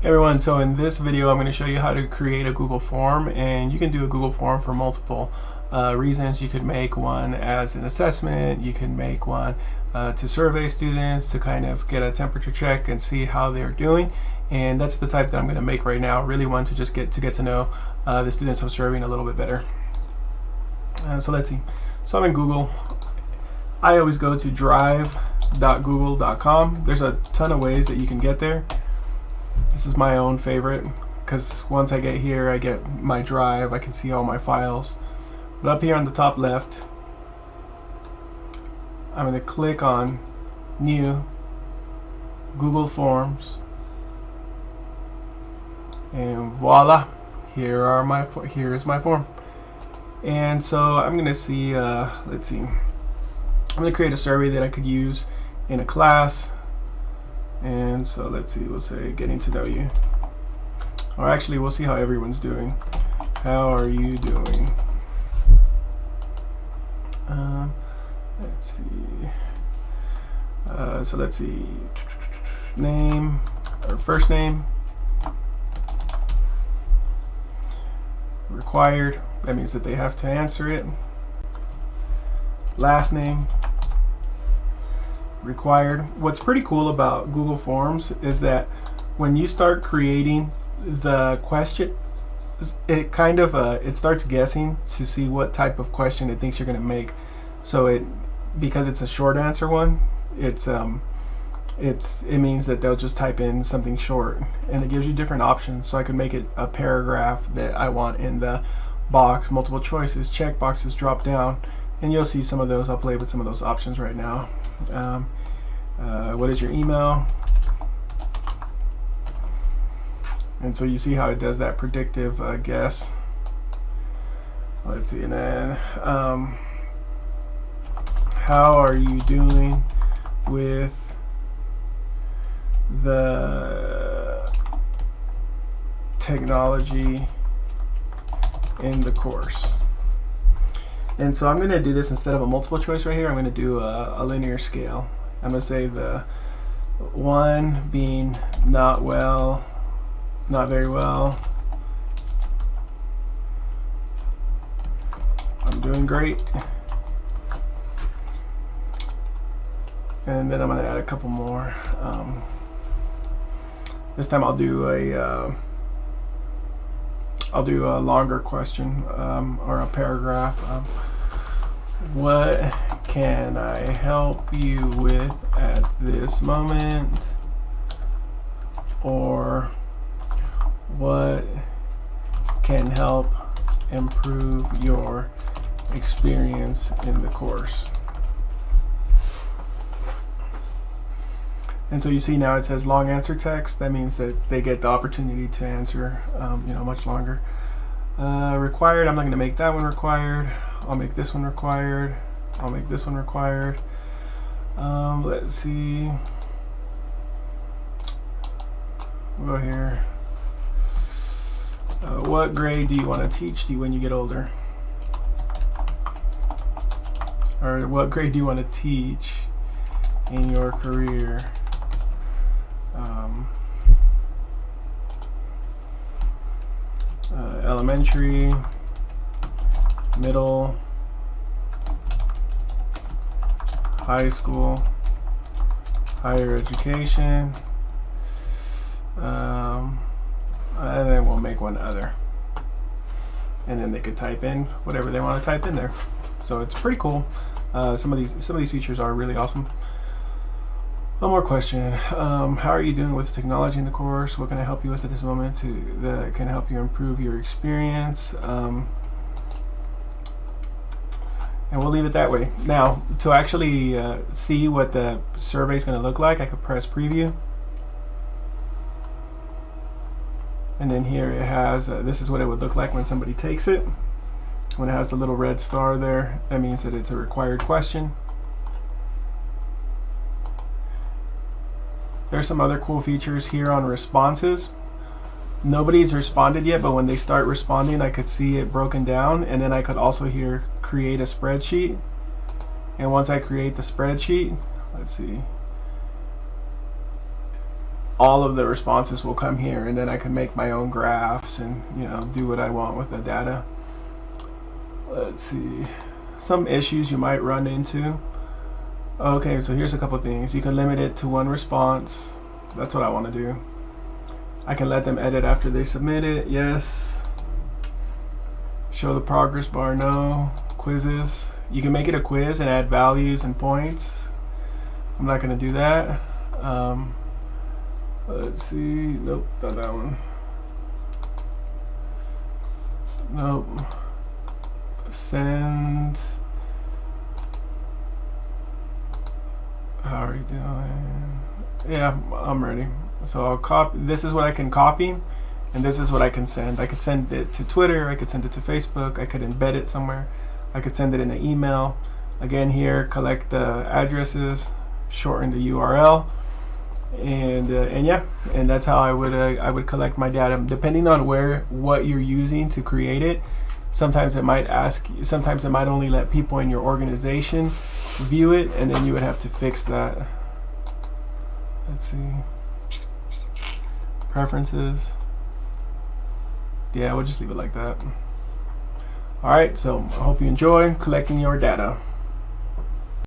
Hey everyone, so in this video I'm going to show you how to create a Google form, and you can do a Google form for multiple reasons. You could make one as an assessment, you can make one to survey students to kind of get a temperature check and see how they're doing, and that's the type that I'm going to make right now. Really want to just get to know the students I'm serving a little bit better. So let's see. So I'm in Google. I always go to drive.google.com. There's a ton of ways that you can get there. This is my own favorite because once I get here, I get my drive, I can see all my files. But up here on the top left, I'm going to click on New, Google Forms, and voila, here is my form. And so I'm going to see, let's see, I'm going to create a survey that I could use in a class. And so let's see, we'll say getting to know you. Or actually, we'll see how everyone's doing. How are you doing? Let's see. So let's see. Name, or first name. Required, that means that they have to answer it. Last name. Required. What's pretty cool about Google Forms is that when you start creating the question, it kind of it starts guessing to see what type of question it thinks you're going to make. So because it's a short answer one, it means that they'll just type in something short, and it gives you different options. So I could make it a paragraph that I want in the box, multiple choices, check boxes, drop down, and you'll see some of those. I'll play with some of those options right now. What is your email? And so you see how it does that predictive guess. Let's see, and then how are you doing with the technology in the course? And so I'm going to do this instead of a multiple choice right here. I'm going to do a linear scale. I'm going to say the 1 being not well, not very well. I'm doing great. And then I'm going to add a couple more. This time I'll do a longer question or a paragraph. What can I help you with at this moment? Or what can help improve your experience in the course? And so you see now it says long answer text. That means that they get the opportunity to answer much longer. Required, I'm not going to make that one required. I'll make this one required. I'll make this one required. Let's see. We'll go here. What grade do you want to teach when you get older? Or what grade do you want to teach in your career? Elementary, middle, high school, higher education, and then we'll make one other, and then they could type in whatever they want to type in there. So it's pretty cool. Some of these features are really awesome. One more question. How are you doing with technology in the course? What can I help you with at this moment that can help you improve your experience? And we'll leave it that way. Now, to actually see what the survey is going to look like, I could press preview. And then here it has, this is what it would look like when somebody takes it. When it has the little red star there, that means that it's a required question. There's some other cool features here on responses. Nobody's responded yet, but when they start responding, I could see it broken down, and then I could also here create a spreadsheet. And once I create the spreadsheet, let's see, all of the responses will come here, and then I can make my own graphs and, you know, do what I want with the data. Let's see, some issues you might run into. Okay, so here's a couple things. You can limit it to one response. That's what I want to do. I can let them edit after they submit it. Yes. Show the progress bar. No. Quizzes. You can make it a quiz and add values and points. I'm not going to do that. Let's see. Nope, not that one. Nope. Send. How are you doing? Yeah, I'm ready. So I'll copy. This is what I can copy, and this is what I can send. I could send it to Twitter. I could send it to Facebook. I could embed it somewhere. I could send it in an email. Again, here, collect the addresses, shorten the URL, and yeah, and that's how I would collect my data. Depending on what you're using to create it, sometimes it might ask. Sometimes it might only let people in your organization view it, and then you would have to fix that. Let's see. Preferences. Yeah, we'll just leave it like that. Alright, so I hope you enjoy collecting your data.